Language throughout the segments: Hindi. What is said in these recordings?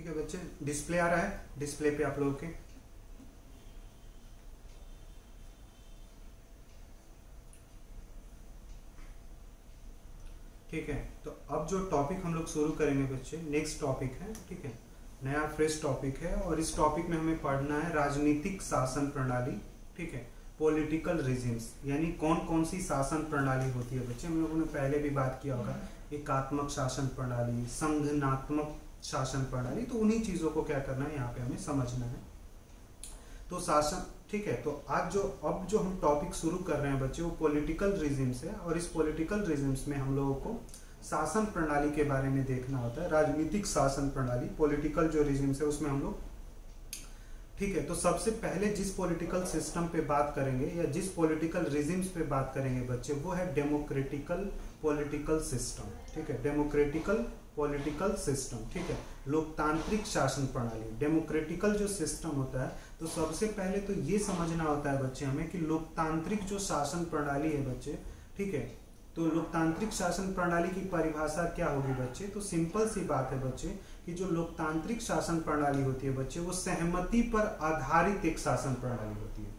ठीक है बच्चे, डिस्प्ले आ रहा है, डिस्प्ले पे आप लोगों के ठीक है। तो अब जो टॉपिक हम लोग शुरू करेंगे बच्चे, नेक्स्ट टॉपिक है, ठीक है, नया फ्रेश टॉपिक है, और इस टॉपिक में हमें पढ़ना है राजनीतिक शासन प्रणाली, ठीक है, पॉलिटिकल रिजिम्स, यानी कौन कौन सी शासन प्रणाली होती है बच्चे। हम लोगों ने पहले भी बात किया होगा, एकात्मक शासन प्रणाली, संघनात्मक शासन प्रणाली, तो उन्हीं चीजों को क्या करना है यहाँ पे हमें समझना है। तो शासन, ठीक है, तो आज जो अब जो हम टॉपिक शुरू कर रहे हैं बच्चे, वो पॉलिटिकल रिजिम्स है, और इस पॉलिटिकल रिजिम्स में हम लोगों को शासन प्रणाली के बारे में देखना होता है, राजनीतिक शासन प्रणाली, पॉलिटिकल जो रिजिम्स है उसमें हम लोग, ठीक है। तो सबसे पहले जिस पॉलिटिकल सिस्टम पे बात करेंगे या जिस पॉलिटिकल रिजिम्स पे बात करेंगे बच्चे, वो है डेमोक्रेटिकल पॉलिटिकल सिस्टम, ठीक है, डेमोक्रेटिकल पॉलिटिकल सिस्टम, ठीक है, लोकतांत्रिक शासन प्रणाली। डेमोक्रेटिकल जो सिस्टम होता है, तो सबसे पहले तो ये समझना होता है बच्चे हमें कि लोकतांत्रिक जो शासन प्रणाली है बच्चे, ठीक है, तो लोकतांत्रिक शासन प्रणाली की परिभाषा क्या होगी बच्चे। तो सिंपल सी बात है बच्चे कि जो लोकतांत्रिक शासन प्रणाली होती है बच्चे, वो सहमति पर आधारित एक शासन प्रणाली होती है।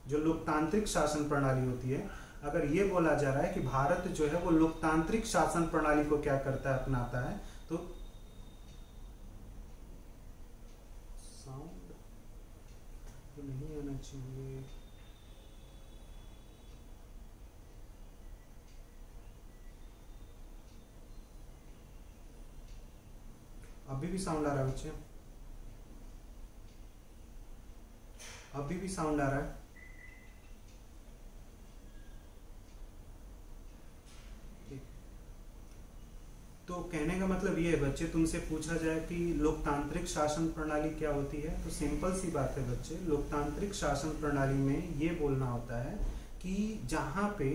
जो लोकतांत्रिक शासन प्रणाली होती है, अगर ये बोला जा रहा है कि भारत जो है वो लोकतांत्रिक शासन प्रणाली को क्या करता है, अपनाता है, तो साउंड नहीं आना चाहिए, अभी भी साउंड आ रहा है बच्चे, अभी भी साउंड आ रहा है। तो कहने का मतलब ये है बच्चे, तुमसे पूछा जाए कि लोकतांत्रिक शासन प्रणाली क्या होती है, तो सिंपल सी बात है बच्चे, लोकतांत्रिक शासन प्रणाली में ये बोलना होता है कि जहाँ पे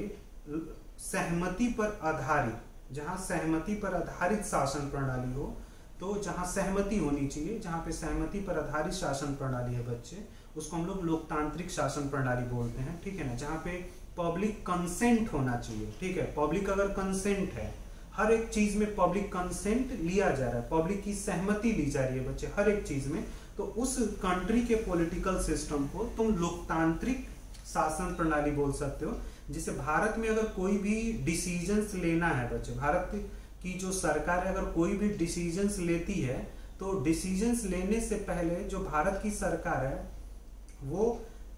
सहमति पर आधारित, जहाँ सहमति पर आधारित शासन प्रणाली हो, तो जहाँ सहमति होनी चाहिए, जहाँ पे सहमति पर आधारित शासन प्रणाली है बच्चे, उसको हम लोग लोकतांत्रिक शासन प्रणाली बोलते हैं, ठीक है ना। जहाँ पे पब्लिक कंसेंट होना चाहिए, ठीक है, पब्लिक अगर कंसेंट है, हर एक चीज में पब्लिक कंसेंट लिया जा रहा है, पब्लिक की सहमति ली जा रही है बच्चे हर एक चीज में, तो उस कंट्री के पॉलिटिकल सिस्टम को तुम लोकतांत्रिक शासन प्रणाली बोल सकते हो। जिसे भारत में अगर कोई भी डिसीजंस लेना है बच्चे, भारत की जो सरकार है अगर कोई भी डिसीजंस लेती है, तो डिसीजंस लेने से पहले जो भारत की सरकार है वो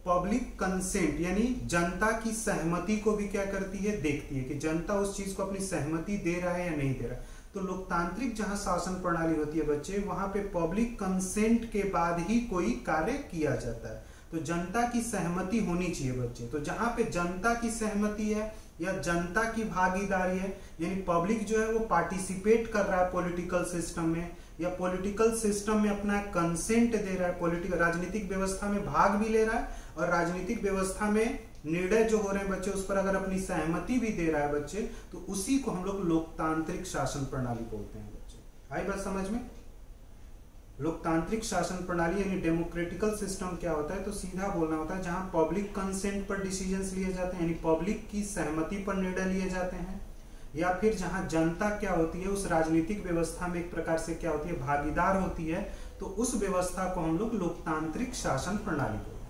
पब्लिक कंसेंट यानी जनता की सहमति को भी क्या करती है, देखती है कि जनता उस चीज को अपनी सहमति दे रहा है या नहीं दे रहा। तो लोकतांत्रिक जहां शासन प्रणाली होती है बच्चे, वहां पे पब्लिक कंसेंट के बाद ही कोई कार्य किया जाता है, तो जनता की सहमति होनी चाहिए बच्चे। तो जहां पे जनता की सहमति है या जनता की भागीदारी है, यानी पब्लिक जो है वो पार्टिसिपेट कर रहा है पॉलिटिकल सिस्टम में, या पॉलिटिकल सिस्टम में अपना कंसेंट दे रहा है, पॉलिटिकल राजनीतिक व्यवस्था में भाग भी ले रहा है, और राजनीतिक व्यवस्था में निर्णय जो हो रहे हैं बच्चे उस पर अगर अपनी सहमति भी दे रहा है बच्चे, तो उसी को हम लोग लोकतांत्रिक शासन प्रणाली बोलते हैं बच्चे। आई बात समझ में। लोकतांत्रिक शासन प्रणाली यानी डेमोक्रेटिकल सिस्टम क्या होता है, तो सीधा बोलना होता है जहां पब्लिक कंसेंट पर डिसीजंस लिए जाते हैं, यानी पब्लिक की सहमति पर निर्णय लिए जाते हैं, या फिर जहां जनता क्या होती है उस राजनीतिक व्यवस्था में एक प्रकार से क्या होती है, भागीदार होती है, तो उस व्यवस्था को हम लोग लोकतांत्रिक शासन प्रणाली बोलते हैं।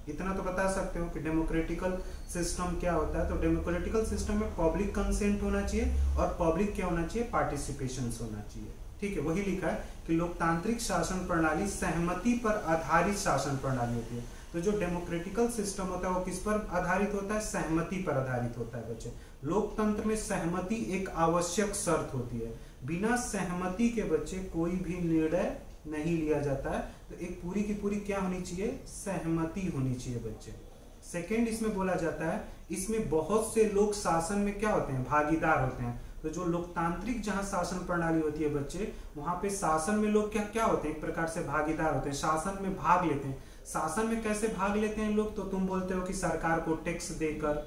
इतना तो बता सकते हो कि डेमोक्रेटिकल सिस्टम क्या होता है। तो डेमोक्रेटिकल सिस्टम में पब्लिक कंसेंट होना चाहिए और पब्लिक क्या होना चाहिए, पार्टिसिपेशन होना चाहिए, ठीक है। वही लिखा है कि लोकतांत्रिक शासन प्रणाली सहमति पर आधारित शासन प्रणाली होती है। तो जो डेमोक्रेटिकल सिस्टम होता है वो किस पर आधारित होता है, सहमति पर आधारित होता है बच्चे। लोकतंत्र में सहमति एक आवश्यक शर्त होती है, बिना सहमति के बच्चे कोई भी निर्णय नहीं लिया जाता है। तो एक पूरी की पूरी क्या होनी चाहिए, सहमति होनी चाहिए बच्चे। सेकंड इसमें बोला जाता है, इसमें बहुत से लोग शासन में क्या होते हैं, भागीदार होते हैं। तो जो लोकतांत्रिक जहां शासन प्रणाली होती है बच्चे, वहां पे शासन में लोग क्या क्या होते हैं, एक प्रकार से भागीदार होते हैं, शासन में भाग लेते हैं। शासन में कैसे भाग लेते हैं लोग, तो तुम बोलते हो कि सरकार को टैक्स देकर,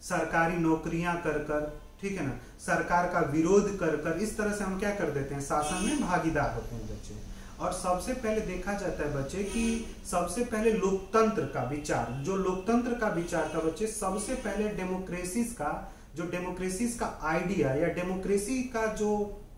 सरकारी नौकरियां कर कर, ठीक है ना, सरकार का विरोध कर कर, इस तरह से हम क्या कर देते हैं, शासन में भागीदार होते हैं बच्चे। और सबसे पहले देखा जाता है बच्चे कि सबसे पहले लोकतंत्र का विचार, जो लोकतंत्र का विचार था बच्चे, सबसे पहले डेमोक्रेसीज का जो डेमोक्रेसीज का आइडिया या डेमोक्रेसी का जो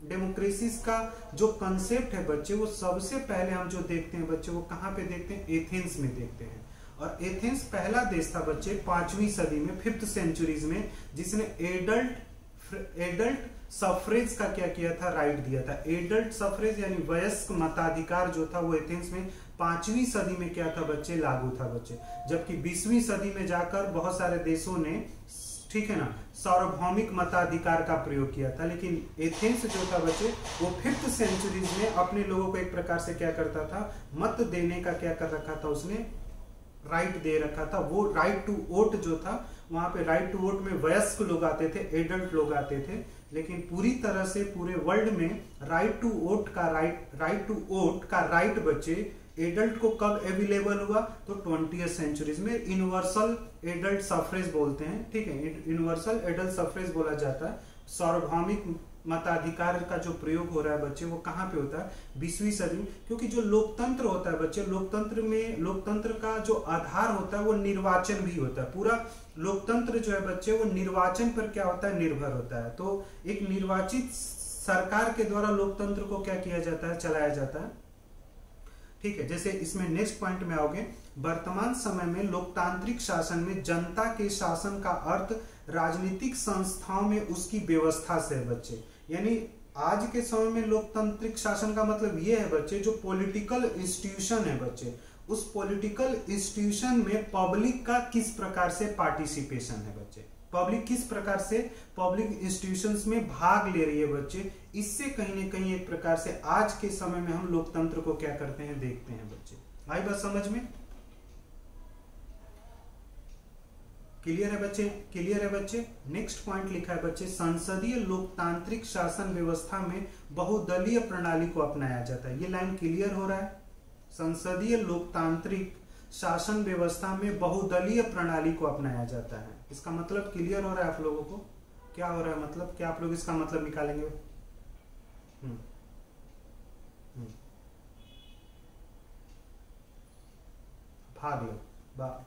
डेमोक्रेसी का जो कंसेप्ट है बच्चे, वो सबसे पहले हम जो देखते हैं बच्चे, वो कहाँ पे देखते हैं? एथेंस में देखते हैं। और एथेंस पहला देश था बच्चे 5वीं सदी में, 5th सेंचुरीज में, जिसने एडल्ट सफरेज का क्या किया था? राइट दिया था। एडल्ट सफरेज यानी वयस्क मताधिकार जो था वो एथेंस में 5वीं सदी में क्या था बच्चे? लागू था बच्चे। जबकि 20वीं सदी में जाकर बहुत सारे देशों ने, ठीक है ना, सार्वभौमिक मताधिकार का प्रयोग किया था। लेकिन एथेंस जो था बच्चे, वो 5th सेंचुरीज में अपने लोगों को एक प्रकार से क्या करता था? मत देने का क्या कर रखा था उसने? राइट दे रखा था। वो राइट टू वोट जो था, वहां पे राइट टू वोट में वयस्क लोग आते थे, एडल्ट लोग आते थे। लेकिन पूरी तरह से पूरे वर्ल्ड में राइट टू वोट का राइट बच्चे एडल्ट को कब अवेलेबल हुआ? तो 20th सेंचुरीज में यूनिवर्सल एडल्ट सफरेज बोलते हैं, ठीक है, यूनिवर्सल एडल्ट सफरेज बोला जाता है। सार्वभौमिक मताधिकार का जो प्रयोग हो रहा है बच्चे, वो कहाँ पे होता है? 20वीं सदी में। क्योंकि जो लोकतंत्र होता है बच्चे, लोकतंत्र का जो आधार होता है वो निर्वाचन भी होता है। पूरा लोकतंत्र जो है बच्चे, वो निर्वाचन पर क्या होता है? निर्भर होता है। तो एक निर्वाचित सरकार के द्वारा लोकतंत्र को क्या किया जाता है? चलाया जाता है, ठीक है। जैसे इसमें नेक्स्ट पॉइंट में आओगे, वर्तमान समय में लोकतांत्रिक शासन में जनता के शासन का अर्थ राजनीतिक संस्थाओं में उसकी व्यवस्था से है बच्चे। यानी आज के समय में लोकतांत्रिक शासन का मतलब ये है बच्चे, जो पॉलिटिकल इंस्टीट्यूशन है बच्चे, उस पॉलिटिकल इंस्टीट्यूशन में पब्लिक का किस प्रकार से पार्टिसिपेशन है बच्चे, पब्लिक किस प्रकार से पब्लिक इंस्टीट्यूशंस में भाग ले रही है बच्चे। इससे कहीं ना कहीं एक प्रकार से आज के समय में हम लोकतंत्र को क्या करते हैं? देखते हैं बच्चे। आई बात समझ में? क्लियर है बच्चे? क्लियर है बच्चे? नेक्स्ट पॉइंट लिखा है बच्चे, संसदीय लोकतांत्रिक शासन व्यवस्था में बहुदलीय प्रणाली को अपनाया जाता है। ये लाइन क्लियर हो रहा है? संसदीय लोकतांत्रिक शासन व्यवस्था में बहुदलीय प्रणाली को अपनाया जाता है। इसका मतलब क्लियर हो रहा है आप लोगों को? क्या हो रहा है मतलब? क्या आप लोग इसका मतलब निकालेंगे? भाग लो,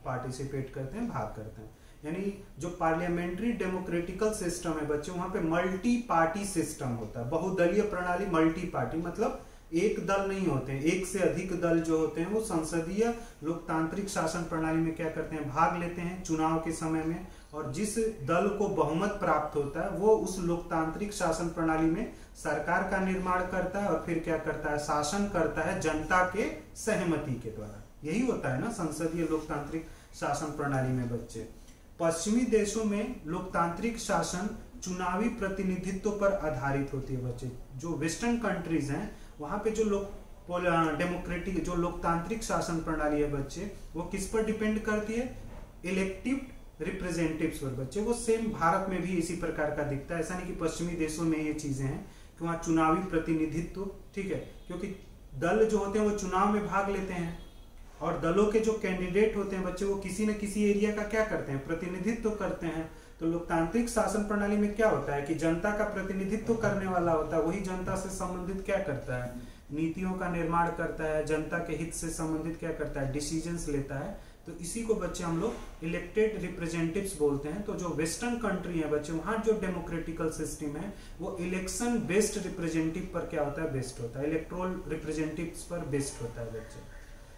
पार्टिसिपेट करते हैं, भाग करते हैं। यानी जो पार्लियामेंट्री डेमोक्रेटिकल सिस्टम है बच्चे, वहां पे मल्टी पार्टी सिस्टम होता है। बहुदलीय प्रणाली, मल्टी पार्टी मतलब एक दल नहीं होते हैं, एक से अधिक दल जो होते हैं वो संसदीय लोकतांत्रिक शासन प्रणाली में क्या करते हैं? भाग लेते हैं चुनाव के समय में। और जिस दल को बहुमत प्राप्त होता है वो उस लोकतांत्रिक शासन प्रणाली में सरकार का निर्माण करता है और फिर क्या करता है? शासन करता है जनता के सहमति के द्वारा। यही होता है ना संसदीय लोकतांत्रिक शासन प्रणाली में बच्चे। पश्चिमी देशों में लोकतांत्रिक शासन चुनावी प्रतिनिधित्व पर आधारित होती है बच्चे। जो वेस्टर्न कंट्रीज हैं वहां पे जो डेमोक्रेटिक जो लोकतांत्रिक शासन प्रणाली है बच्चे, वो किस पर डिपेंड करती है? इलेक्टिव रिप्रेजेंटेटिव्स पर बच्चे। वो सेम भारत में भी इसी प्रकार का दिखता है। ऐसा नहीं कि पश्चिमी देशों में ये चीजें हैं कि वहां चुनावी प्रतिनिधित्व, ठीक है, क्योंकि दल जो होते हैं वो चुनाव में भाग लेते हैं और दलों के जो कैंडिडेट होते हैं बच्चे, वो किसी न किसी एरिया का क्या करते हैं? प्रतिनिधित्व करते हैं। तो लोकतांत्रिक शासन प्रणाली में क्या होता है कि जनता का प्रतिनिधित्व करने वाला होता है, वही जनता से संबंधित क्या करता है? नीतियों का निर्माण करता है, जनता के हित से संबंधित क्या करता है? डिसीजंस लेता है। तो इसी को बच्चे हम लोग इलेक्टेड रिप्रेजेंटेटिव्स बोलते हैं। तो जो वेस्टर्न कंट्री है बच्चे, वहां जो डेमोक्रेटिकल सिस्टम है वो इलेक्शन बेस्ड रिप्रेजेंटेटिव पर क्या होता है? बेस्ड होता है, इलेक्टोरल रिप्रेजेंटेटिव्स पर बेस्ड होता है बच्चे।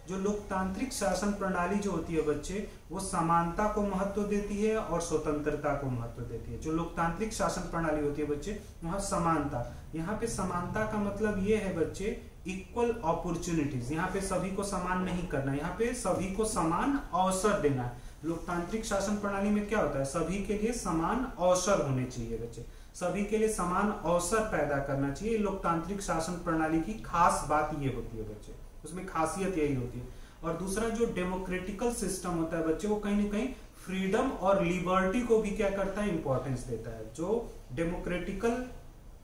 जो लोकतांत्रिक शासन प्रणाली जो होती है बच्चे, वो समानता को महत्व देती है और स्वतंत्रता को महत्व देती है। जो लोकतांत्रिक शासन प्रणाली होती है बच्चे, वहां समानता, यहाँ पे समानता का मतलब ये है बच्चे इक्वल अपॉर्चुनिटीज। यहाँ पे सभी को समान नहीं करना, यहाँ पे सभी को समान अवसर देना है। लोकतांत्रिक शासन प्रणाली में क्या होता है? सभी के लिए समान अवसर होने चाहिए बच्चे, सभी के लिए समान अवसर पैदा करना चाहिए। लोकतांत्रिक शासन प्रणाली की खास बात ये होती है बच्चे, उसमें खासियत यही होती है। और दूसरा जो डेमोक्रेटिकल सिस्टम होता है बच्चे, वो कहीं ना कहीं फ्रीडम और लिबर्टी को भी क्या करता है? इंपॉर्टेंस देता है। जो डेमोक्रेटिकल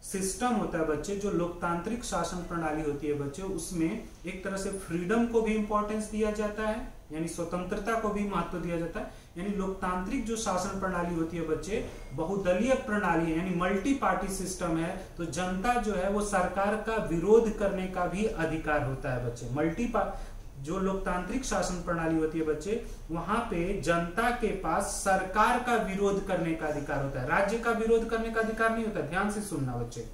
सिस्टम होता है बच्चे, जो लोकतांत्रिक शासन प्रणाली होती है बच्चे, उसमें एक तरह से फ्रीडम को भी इंपॉर्टेंस दिया जाता है, यानी स्वतंत्रता को भी महत्व दिया जाता है। यानी लोकतांत्रिक जो शासन प्रणाली होती है बच्चे, बहुदलीय प्रणाली है, यानी मल्टी पार्टी सिस्टम है, तो जनता जो है वो सरकार का विरोध करने का भी अधिकार होता है बच्चे। जो लोकतांत्रिक शासन प्रणाली होती है बच्चे, वहां पे जनता के पास सरकार का विरोध करने का अधिकार होता है, राज्य का विरोध करने का अधिकार नहीं होता। ध्यान से सुनना बच्चे,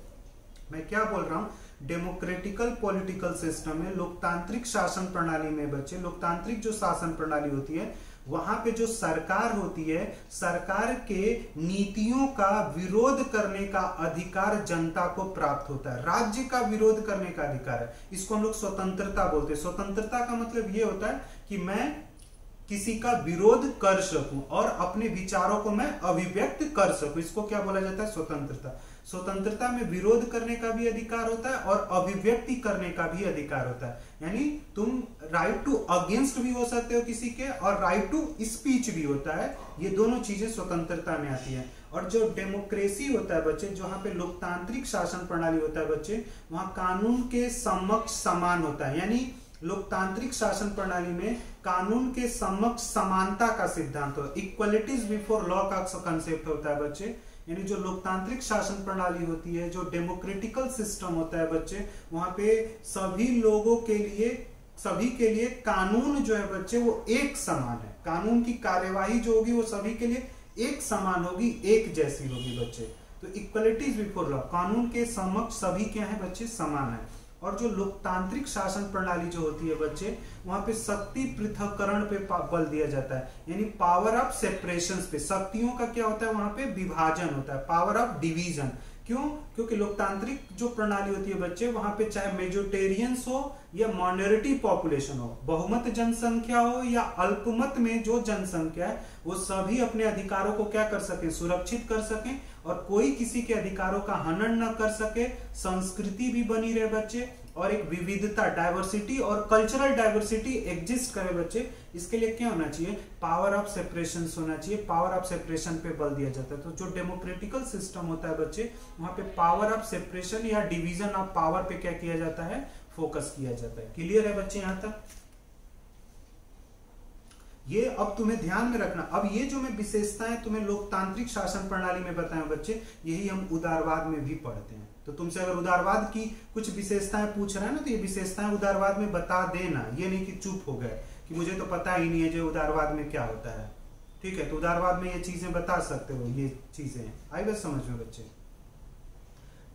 मैं क्या बोल रहा हूँ, डेमोक्रेटिकल पॉलिटिकल सिस्टम में, लोकतांत्रिक शासन प्रणाली में बच्चे, लोकतांत्रिक जो शासन प्रणाली होती है वहां पे जो सरकार होती है, सरकार के नीतियों का विरोध करने का अधिकार जनता को प्राप्त होता है। राज्य का विरोध करने का अधिकार है, इसको हम लोग स्वतंत्रता बोलते हैं। स्वतंत्रता का मतलब ये होता है कि मैं किसी का विरोध कर सकूं और अपने विचारों को मैं अभिव्यक्त कर सकूं, इसको क्या बोला जाता है, स्वतंत्रता। स्वतंत्रता में विरोध करने का भी अधिकार होता है और अभिव्यक्ति करने का भी अधिकार होता है। यानी तुम राइट टू अगेंस्ट भी हो सकते हो किसी के, और राइट टू स्पीच भी होता है। ये दोनों चीजें स्वतंत्रता में आती है। और जो डेमोक्रेसी होता है बच्चे, जहां पे लोकतांत्रिक शासन प्रणाली होता है बच्चे, वहां कानून के समक्ष समान होता है। यानी लोकतांत्रिक शासन प्रणाली में कानून के समक्ष समानता का सिद्धांत हो, इक्वलिटीज बिफोर लॉ का कंसेप्ट होता है बच्चे। यानी जो लोकतांत्रिक शासन प्रणाली होती है, जो डेमोक्रेटिकल सिस्टम होता है बच्चे, वहां पे सभी लोगों के लिए, सभी के लिए कानून जो है बच्चे वो एक समान है। कानून की कार्यवाही जो होगी वो सभी के लिए एक समान होगी, एक जैसी होगी बच्चे। तो इक्वलिटीज बिफोर लॉ, कानून के समक्ष सभी क्या है बच्चे, समान है। और जो लोकतांत्रिक शासन प्रणाली जो होती है बच्चे, वहां पे शक्ति पृथक्करण पे बल दिया जाता है, यानी पावर ऑफ सेपरेशन पे, शक्तियों का क्या होता है वहां पे, विभाजन होता है, पावर ऑफ डिवीजन। क्यों? क्योंकि लोकतांत्रिक जो प्रणाली होती है बच्चे, वहां पे चाहे मेजोरिटेरियंस हो या माइनॉरिटी पॉपुलेशन हो, बहुमत जनसंख्या हो या अल्पमत में जो जनसंख्या है, वो सभी अपने अधिकारों को क्या कर सके, सुरक्षित कर सके, और कोई किसी के अधिकारों का हनन न कर सके। संस्कृति भी बनी रहे बच्चे, और एक विविधता, डाइवर्सिटी और कल्चरल डाइवर्सिटी एग्जिस्ट करे बच्चे। इसके लिए क्या होना चाहिए, पावर ऑफ सेपरेशन होना चाहिए। पावर ऑफ सेपरेशन पे बल दिया जाता है। तो जो डेमोक्रेटिकल सिस्टम होता है बच्चे, वहां पे पावर ऑफ सेपरेशन या डिवीजन ऑफ पावर पे क्या किया जाता है, फोकस किया जाता है। क्लियर है बच्चे यहां तक? ये अब तुम्हें ध्यान में रखना। अब ये जो मैं विशेषताएं तुम्हें लोकतांत्रिक शासन प्रणाली में बताएं बच्चे, यही हम उदारवाद में भी पढ़ते हैं। तो तुमसे अगर उदारवाद की कुछ विशेषताएं पूछ रहा है ना, तो ये विशेषताएं उदारवाद में बता देना। ये नहीं कि चुप हो गए कि मुझे तो पता ही नहीं है जो उदारवाद में क्या होता है। ठीक है, तो उदारवाद में ये चीजें बता सकते हो, ये चीजें आई बस समझ में बच्चे।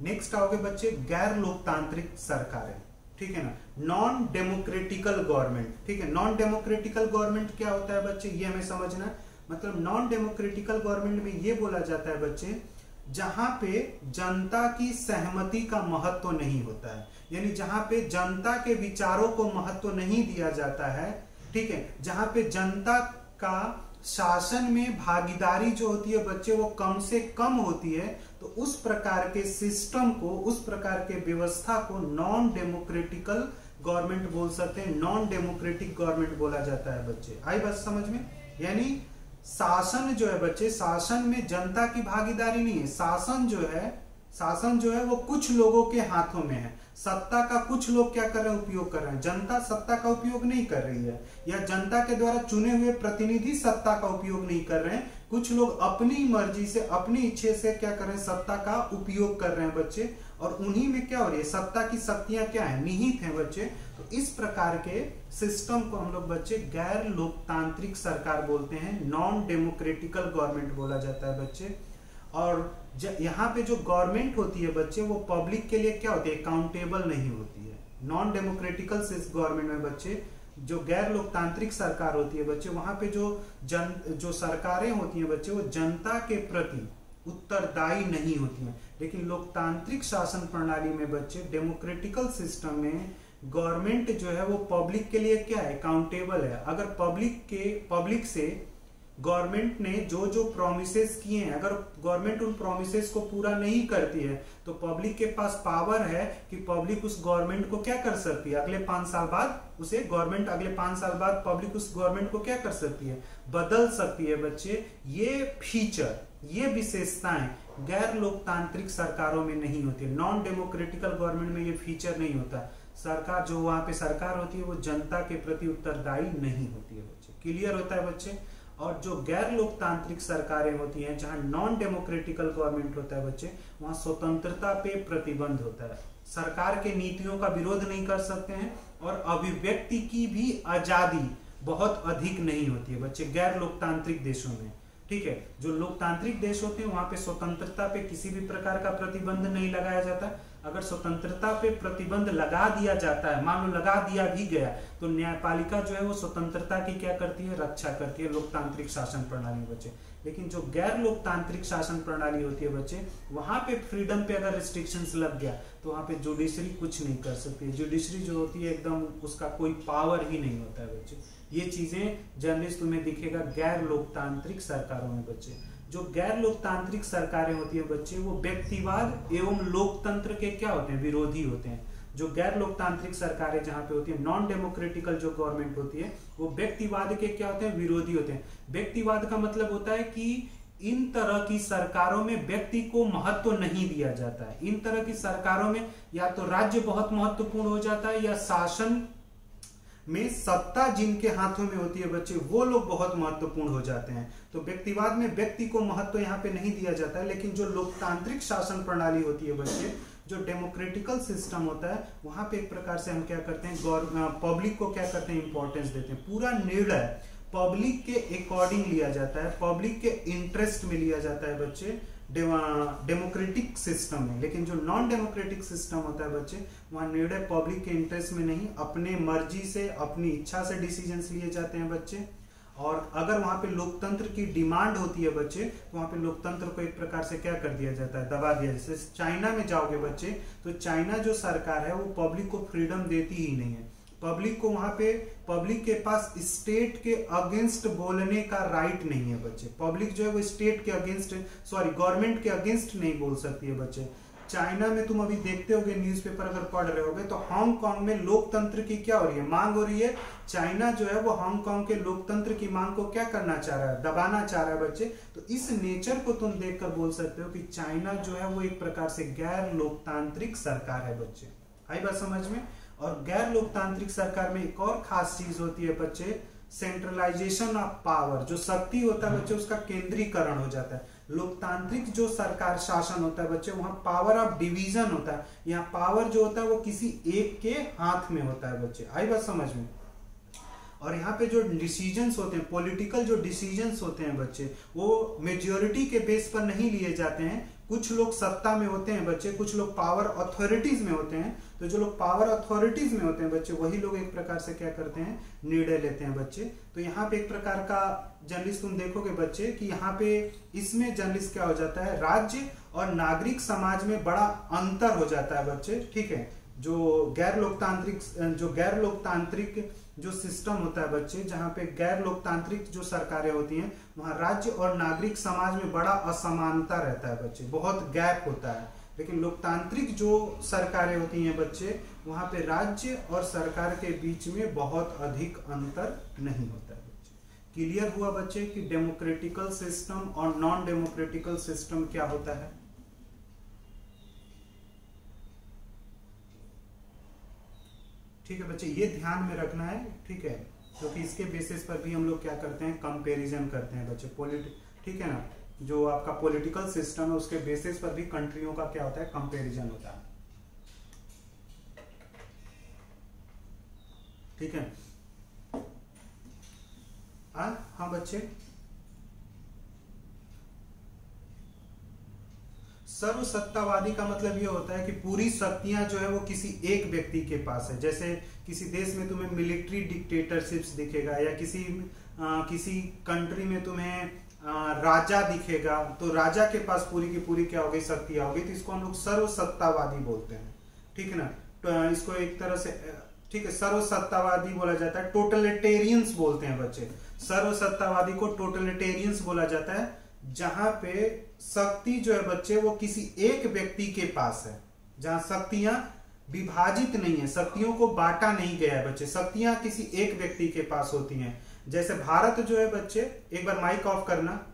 नेक्स्ट आओगे बच्चे, गैर लोकतांत्रिक सरकारें। ठीक है ना, नॉन डेमोक्रेटिकल गवर्नमेंट। ठीक है, नॉन डेमोक्रेटिकल गवर्नमेंट क्या होता है बच्चे, ये हमें समझना। मतलब नॉन डेमोक्रेटिकल गवर्नमेंट में ये बोला जाता है बच्चे, जहां पे जनता की सहमति का महत्व नहीं होता है, यानी जहां पे जनता के विचारों को महत्व नहीं दिया जाता है। ठीक है, जहां पे जनता का शासन में भागीदारी जो होती है बच्चे, वो कम से कम होती है, तो उस प्रकार के सिस्टम को, उस प्रकार के व्यवस्था को नॉन डेमोक्रेटिकल गवर्नमेंट बोल सकते हैं, नॉन डेमोक्रेटिक गवर्नमेंट बोला जाता है बच्चे। आई बात समझ में? यानी शासन जो है बच्चे, शासन में जनता की भागीदारी नहीं है। शासन जो है वो कुछ लोगों के हाथों में है। सत्ता का कुछ लोग क्या कर रहे हैं, उपयोग कर रहे हैं। जनता सत्ता का उपयोग नहीं कर रही है, या जनता के द्वारा चुने हुए प्रतिनिधि सत्ता का उपयोग नहीं कर रहे हैं। कुछ लोग अपनी मर्जी से, अपनी इच्छे से क्या कर रहे हैं, सत्ता का उपयोग कर रहे हैं बच्चे। और उन्हीं में क्या हो रही है, सत्ता की शक्तियां क्या है, निहित हैं बच्चे। तो इस प्रकार के सिस्टम को हम लोग बच्चे गैर लोकतांत्रिक सरकार बोलते हैं, नॉन डेमोक्रेटिकल गवर्नमेंट बोला जाता है बच्चे। और यहाँ पे जो गवर्नमेंट होती है बच्चे, वो पब्लिक के लिए क्या होती है, अकाउंटेबल नहीं होती है। नॉन डेमोक्रेटिकल गवर्नमेंट में बच्चे, जो गैर लोकतांत्रिक सरकार होती है बच्चे, वहां पे जो सरकारें होती हैं बच्चे, वो जनता के प्रति उत्तरदायी नहीं होती हैं। लेकिन लोकतांत्रिक शासन प्रणाली में बच्चे, डेमोक्रेटिकल सिस्टम में गवर्नमेंट जो है वो पब्लिक के लिए क्या है, अकाउंटेबल है। अगर पब्लिक से गवर्नमेंट ने जो जो प्रोमिसेस किए हैं, अगर गवर्नमेंट उन प्रोमिसेस को पूरा नहीं करती है, तो पब्लिक के पास पावर है कि पब्लिक उस गवर्नमेंट को क्या कर सकती है, अगले 5 साल बाद उसे गवर्नमेंट, अगले 5 साल बाद पब्लिक उस गवर्नमेंट को क्या कर सकती है, बदल सकती है बच्चे। ये फीचर, ये विशेषताएं गैर लोकतांत्रिक सरकारों में नहीं होती है। नॉन डेमोक्रेटिकल गवर्नमेंट में ये फीचर नहीं होता। सरकार जो वहां पे सरकार होती है वो जनता के प्रति उत्तरदायी नहीं होती है बच्चे। क्लियर होता है बच्चे? और जो गैर लोकतांत्रिक सरकारें होती हैं, जहां नॉन डेमोक्रेटिकल गवर्नमेंट होता है बच्चे, वहां स्वतंत्रता पे प्रतिबंध होता है। सरकार के नीतियों का विरोध नहीं कर सकते हैं, और अभिव्यक्ति की भी आजादी बहुत अधिक नहीं होती है बच्चे गैर लोकतांत्रिक देशों में। ठीक है, जो लोकतांत्रिक देश होते हैं वहां पे स्वतंत्रता पे किसी भी प्रकार का प्रतिबंध नहीं लगाया जाता। अगर स्वतंत्रता पे प्रतिबंध लगा दिया जाता है, मान लो लगा दिया भी गया, तो न्यायपालिका जो है वो स्वतंत्रता की क्या करती है, रक्षा करती है लोकतांत्रिक शासन प्रणाली में बच्चे। लेकिन जो गैर लोकतांत्रिक शासन प्रणाली होती है बच्चे, वहां पे फ्रीडम पे अगर रिस्ट्रिक्शंस लग गया तो वहां पे जुडिशरी कुछ नहीं कर सकती। जुडिशरी जो होती है एकदम उसका कोई पावर ही नहीं होता है बच्चे। ये चीजें जर्नलिस्ट तुम्हें दिखेगा गैर लोकतांत्रिक सरकारों में बच्चे। जो गैर लोकतांत्रिक सरकारें होती है बच्चे, वो व्यक्तिवाद एवं लोकतंत्र के क्या होते हैं, विरोधी होते हैं। जो गैर लोकतांत्रिक सरकारें जहां पे होती है, नॉन डेमोक्रेटिकल जो गवर्नमेंट होती है, वो व्यक्तिवाद के क्या होते हैं, विरोधी होते हैं। व्यक्तिवाद का मतलब होता है कि इन तरह की सरकारों में व्यक्ति को महत्व नहीं दिया जाता है। इन तरह की सरकारों में या तो राज्य बहुत महत्वपूर्ण हो जाता है, या शासन में सत्ता जिनके हाथों में होती है बच्चे, वो लोग बहुत महत्वपूर्ण हो जाते हैं। तो व्यक्तिवाद में व्यक्ति को महत्व यहाँ पे नहीं दिया जाता है। लेकिन जो लोकतांत्रिक शासन प्रणाली होती है बच्चे, जो डेमोक्रेटिकल सिस्टम होता है, वहां पे एक प्रकार से हम क्या करते हैं, पब्लिक को क्या करते हैं, इंपॉर्टेंस देते हैं। पूरा निर्णय पब्लिक के अकॉर्डिंग लिया जाता है, पब्लिक के इंटरेस्ट में लिया जाता है बच्चे डेमोक्रेटिक सिस्टम में। लेकिन जो नॉन डेमोक्रेटिक सिस्टम होता है बच्चे, वहां निर्णय पब्लिक के इंटरेस्ट में नहीं, अपने मर्जी से, अपनी इच्छा से डिसीजंस लिए जाते हैं बच्चे। और अगर वहां पे लोकतंत्र की डिमांड होती है बच्चे, तो वहां पे लोकतंत्र को एक प्रकार से क्या कर दिया जाता है, दबा दिया। जैसे चाइना में जाओगे बच्चे, तो चाइना जो सरकार है वो पब्लिक को फ्रीडम देती ही नहीं है। पब्लिक को वहां पे, पब्लिक के पास स्टेट के अगेंस्ट बोलने का राइट नहीं है बच्चे। पब्लिक जो है वो स्टेट के अगेंस्ट, सॉरी गवर्नमेंट के अगेंस्ट नहीं बोल सकती है बच्चे। चाइना में तुम अभी देखते होगे, न्यूज़पेपर अगर पढ़ रहे होगे, तो हांगकांग में लोकतंत्र की क्या हो रही है, मांग हो रही है। चाइना जो है वो हांगकांग के लोकतंत्र की मांग को क्या करना चाह रहा है, दबाना चाह रहा है बच्चे। तो इस नेचर को तुम देखकर बोल सकते हो कि चाइना जो है वो एक प्रकार से गैर लोकतांत्रिक सरकार है बच्चे। आई बात समझ में। और गैर लोकतांत्रिक सरकार में एक और खास चीज होती है बच्चे, सेंट्रलाइजेशन ऑफ पावर। जो शक्ति होता है बच्चे, उसका केंद्रीकरण हो जाता है। लोकतांत्रिक जो सरकार शासन होता है बच्चे, वहां पावर ऑफ डिवीजन होता है। यहाँ पावर जो होता है वो किसी एक के हाथ में होता है बच्चे। आई बात समझ में। और यहाँ पे जो डिसीजंस होते हैं, पॉलिटिकल जो डिसीजंस होते हैं बच्चे, वो मेजॉरिटी के बेस पर नहीं लिए जाते हैं। कुछ लोग सत्ता में होते हैं बच्चे, कुछ लोग पावर अथॉरिटीज में होते हैं। तो जो लोग पावर अथॉरिटीज में होते हैं बच्चे, वही लोग एक प्रकार से क्या करते हैं, निर्णय लेते हैं बच्चे। तो यहाँ पे एक प्रकार का जर्नलिस्ट तुम देखोगे बच्चे कि यहाँ पे इसमें जर्नलिस्ट क्या हो जाता है, राज्य और नागरिक समाज में बड़ा अंतर हो जाता है बच्चे। ठीक है। जो गैर लोकतांत्रिक जो सिस्टम होता है बच्चे, जहाँ पे गैर लोकतांत्रिक जो सरकारें होती हैं, वहाँ राज्य और नागरिक समाज में बड़ा असमानता रहता है बच्चे, बहुत गैप होता है। लेकिन लोकतांत्रिक जो सरकारें होती हैं बच्चे, वहाँ पे राज्य और सरकार के बीच में बहुत अधिक अंतर नहीं होता है बच्चे। क्लियर हुआ बच्चे कि डेमोक्रेटिकल सिस्टम और नॉन डेमोक्रेटिकल सिस्टम क्या होता है। ठीक है बच्चे, ये ध्यान में रखना है। ठीक है, क्योंकि इसके बेसिस पर भी हम लोग क्या करते हैं, कंपैरिजन करते हैं बच्चे। ठीक है ना, जो आपका पॉलिटिकल सिस्टम है उसके बेसिस पर भी कंट्रियों का क्या होता है, कंपैरिजन होता है। ठीक है। हाँ बच्चे, सर्वसत्तावादी का मतलब ये होता है कि पूरी शक्तियां जो है वो किसी एक व्यक्ति के पास है। जैसे किसी देश में तुम्हें मिलिट्री डिक्टेटरशिप्स दिखेगा, या किसी कंट्री में तुम्हें राजा दिखेगा, तो राजा के पास पूरी की पूरी क्या होगी, शक्तियां होगी। तो इसको हम लोग सर्वसत्तावादी बोलते हैं। ठीक है ना। तो इसको एक तरह से, ठीक है, सर्वसत्तावादी बोला जाता है। टोटलिटेरियंस बोलते हैं बच्चे। सर्वसत्तावादी को टोटलिटेरियंस बोला जाता है, जहां पे शक्ति जो है बच्चे वो किसी एक व्यक्ति के पास है, जहां शक्तियां विभाजित नहीं है, शक्तियों को बांटा नहीं गया है बच्चे, शक्तियां किसी एक व्यक्ति के पास होती हैं। जैसे भारत जो है बच्चे, एक बार माइक ऑफ करना,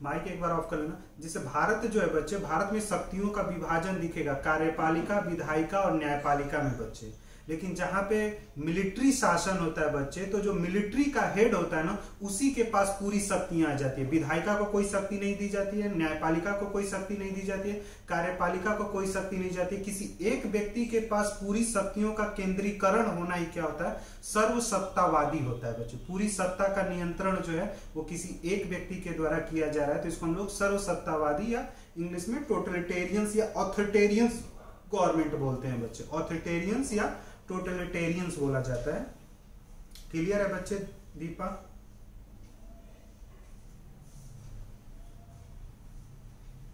माइक एक बार ऑफ कर लेना। जैसे भारत जो है बच्चे, भारत में शक्तियों का विभाजन दिखेगा, कार्यपालिका, विधायिका और न्यायपालिका में बच्चे। लेकिन जहां पे मिलिट्री शासन होता है बच्चे, तो जो मिलिट्री का हेड होता है ना, उसी के पास पूरी शक्तियां आ जाती है। विधायिका को कोई शक्ति नहीं दी जाती है, न्यायपालिका को कोई शक्ति नहीं दी जाती है, कार्यपालिका को कोई शक्ति नहीं जाती है। किसी एक व्यक्ति के पास पूरी शक्तियों का केंद्रीकरण होना ही क्या होता है, सर्वसत्तावादी होता है बच्चे। पूरी सत्ता का नियंत्रण जो है वो किसी एक व्यक्ति के द्वारा किया जा रहा है, तो इसको हम लोग सर्वसत्तावादी या इंग्लिश में टोटलिटेरियंस या ऑथोरिटेरियंस गवर्नमेंट बोलते हैं बच्चे, ऑथोरिटेरियंस या टोटलिटेरियंस बोला जाता है। क्लियर है बच्चे? दीपा,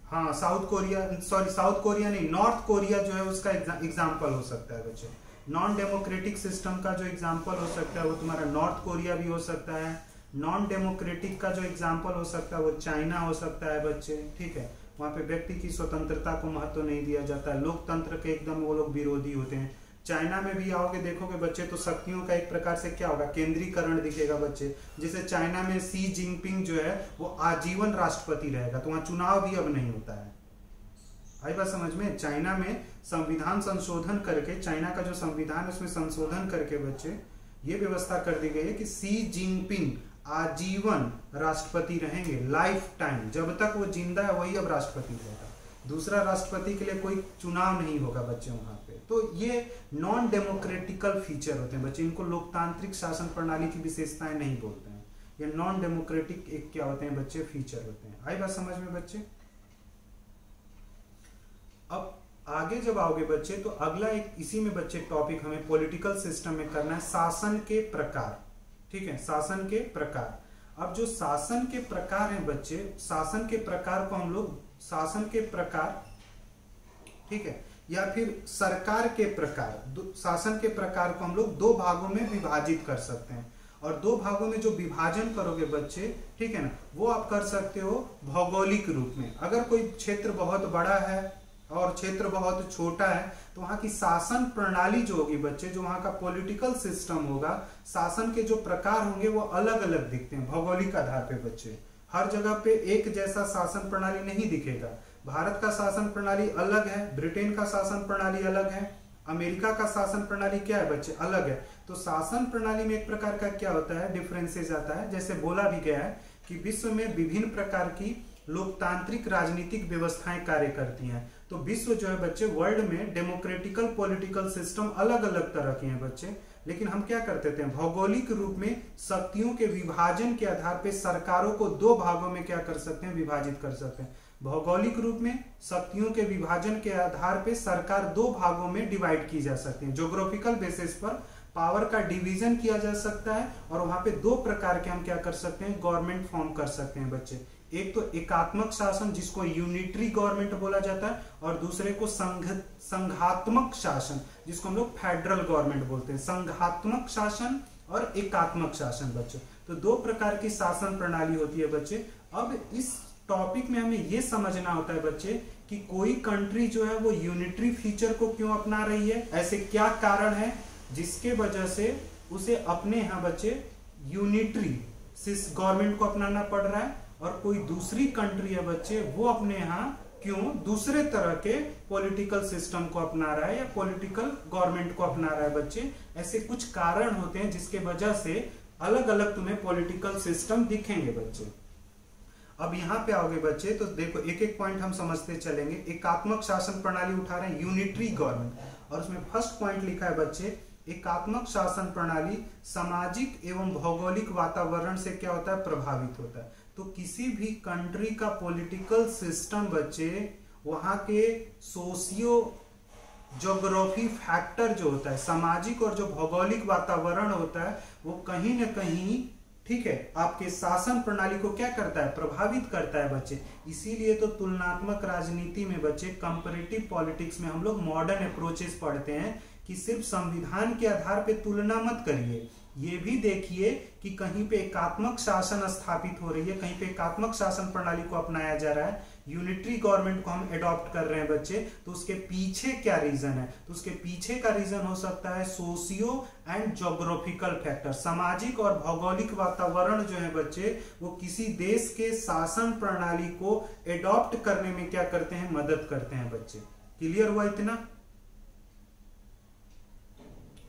हाँ साउथ कोरिया नहीं, नॉर्थ कोरिया जो है उसका एग्जाम्पल हो सकता है बच्चे। नॉन डेमोक्रेटिक सिस्टम का जो एग्जाम्पल हो सकता है वो तुम्हारा नॉर्थ कोरिया भी हो सकता है। नॉन डेमोक्रेटिक का जो एग्जाम्पल हो सकता है वो चाइना हो सकता है बच्चे, ठीक है। वहां पे व्यक्ति की स्वतंत्रता को महत्व नहीं दिया जाता है, लोकतंत्र के एकदम वो लोग विरोधी होते हैं। चाइना में भी आओगे देखोगे बच्चे तो शक्तियों का एक प्रकार से क्या होगा, केंद्रीकरण दिखेगा बच्चे। जैसे चाइना में शी जिनपिंग जो है वो आजीवन राष्ट्रपति रहेगा, तो वहां चुनाव भी अब नहीं होता है। आई बात समझ में? चाइना में संविधान संशोधन करके, चाइना का जो संविधान है उसमें संशोधन करके बच्चे ये व्यवस्था कर दी गई है कि शी जिनपिंग आजीवन राष्ट्रपति रहेंगे, लाइफ टाइम, जब तक वो जिंदा है वही अब राष्ट्रपति रहेगा। दूसरा राष्ट्रपति के लिए कोई चुनाव नहीं होगा बच्चे वहां पे। तो ये नॉन डेमोक्रेटिकल फीचर होते हैं बच्चे, इनको लोकतांत्रिक शासन प्रणाली की विशेषताएं नहीं बोलते हैं। ये नॉन डेमोक्रेटिक एक क्या होते हैं बच्चे, फीचर होते हैं। आई बात समझ में बच्चे? अब आगे जब आओगे बच्चे तो अगला एक इसी में बच्चे टॉपिक हमें पॉलिटिकल सिस्टम में करना है, शासन के प्रकार, ठीक है, शासन के प्रकार। अब जो शासन के प्रकार हैं बच्चे, शासन के प्रकार को हम लोग शासन के प्रकार, ठीक है, या फिर सरकार के प्रकार, शासन के प्रकार को हम लोग दो भागों में विभाजित कर सकते हैं। और दो भागों में जो विभाजन करोगे बच्चे, ठीक है ना, वो आप कर सकते हो भौगोलिक रूप में। अगर कोई क्षेत्र बहुत बड़ा है और क्षेत्र बहुत छोटा है तो वहां की शासन प्रणाली जो होगी बच्चे, जो वहां का पॉलिटिकल सिस्टम होगा, शासन के जो प्रकार होंगे वो अलग अलग दिखते हैं भौगोलिक आधार पे बच्चे। हर जगह पे एक जैसा शासन प्रणाली नहीं दिखेगा। भारत का शासन प्रणाली अलग है, ब्रिटेन का शासन प्रणाली अलग है, अमेरिका का शासन प्रणाली क्या है बच्चे, अलग है। तो शासन प्रणाली में एक प्रकार का क्या होता है, डिफरेंसेस आता है। जैसे बोला भी गया है कि विश्व में विभिन्न प्रकार की लोकतांत्रिक राजनीतिक व्यवस्थाएं कार्य करती हैं। तो विश्व जो है बच्चे, वर्ल्ड में डेमोक्रेटिकल पॉलिटिकल सिस्टम अलग अलग तरह के हैं बच्चे। लेकिन हम क्या करते थे, भौगोलिक रूप में शक्तियों के विभाजन के आधार पर सरकारों को दो भागों में क्या कर सकते हैं, विभाजित कर सकते हैं। भौगोलिक रूप में शक्तियों के विभाजन के आधार पर सरकार दो भागों में डिवाइड की जा सकती है। ज्योग्राफिकल बेसिस पर पावर का डिवीजन किया जा सकता है और वहां पे दो प्रकार के हम क्या कर सकते हैं, गवर्नमेंट फॉर्म कर सकते हैं बच्चे। एक तो एकात्मक शासन जिसको यूनिटरी गवर्नमेंट बोला जाता है, और दूसरे को संघात्मक शासन जिसको हम लोग फेडरल गवर्नमेंट बोलते हैं। संघात्मक शासन और एकात्मक शासन बच्चे, तो दो प्रकार की शासन प्रणाली होती है बच्चे। अब इस टॉपिक में हमें यह समझना होता है बच्चे कि कोई कंट्री जो है वो यूनिटरी फीचर को क्यों अपना रही है, ऐसे क्या कारण है जिसके वजह से उसे अपने यहाँ बच्चे यूनिटरी गवर्नमेंट को अपनाना पड़ रहा है, और कोई दूसरी कंट्री है बच्चे वो अपने यहाँ क्यों दूसरे तरह के पॉलिटिकल सिस्टम को अपना रहा है या पॉलिटिकल गवर्नमेंट को अपना रहा है बच्चे। ऐसे कुछ कारण होते हैं जिसके वजह से अलग अलग तुम्हें पॉलिटिकल सिस्टम दिखेंगे बच्चे। अब यहाँ पे आओगे बच्चे तो देखो एक एक पॉइंट हम समझते चलेंगे। एकात्मक शासन प्रणाली उठा रहे हैं, यूनिटरी गवर्नमेंट, और उसमें फर्स्ट पॉइंट लिखा है बच्चे, एकात्मक शासन प्रणाली सामाजिक एवं भौगोलिक वातावरण से क्या होता है, प्रभावित होता है। तो किसी भी कंट्री का पॉलिटिकल सिस्टम बच्चे वहां के सोशियो ज्योग्राफी फैक्टर जो होता है, सामाजिक और जो भौगोलिक वातावरण होता है, वो कहीं ना कहीं, ठीक है, आपके शासन प्रणाली को क्या करता है, प्रभावित करता है बच्चे। इसीलिए तो तुलनात्मक राजनीति में बच्चे, कंपैरेटिव पॉलिटिक्स में हम लोग मॉडर्न अप्रोचेस पढ़ते हैं कि सिर्फ संविधान के आधार पे तुलना मत करिए, ये भी देखिए कि कहीं पे एकात्मक शासन स्थापित हो रही है, कहीं पे एकात्मक शासन प्रणाली को अपनाया जा रहा है, यूनिटरी गवर्नमेंट को हम एडॉप्ट कर रहे हैं बच्चे, तो उसके पीछे क्या रीजन है। तो उसके पीछे का रीजन हो सकता है सोशियो एंड ज्योग्राफिकल फैक्टर, सामाजिक और भौगोलिक वातावरण जो है बच्चे वो किसी देश के शासन प्रणाली को एडॉप्ट करने में क्या करते हैं, मदद करते हैं बच्चे। क्लियर हुआ इतना?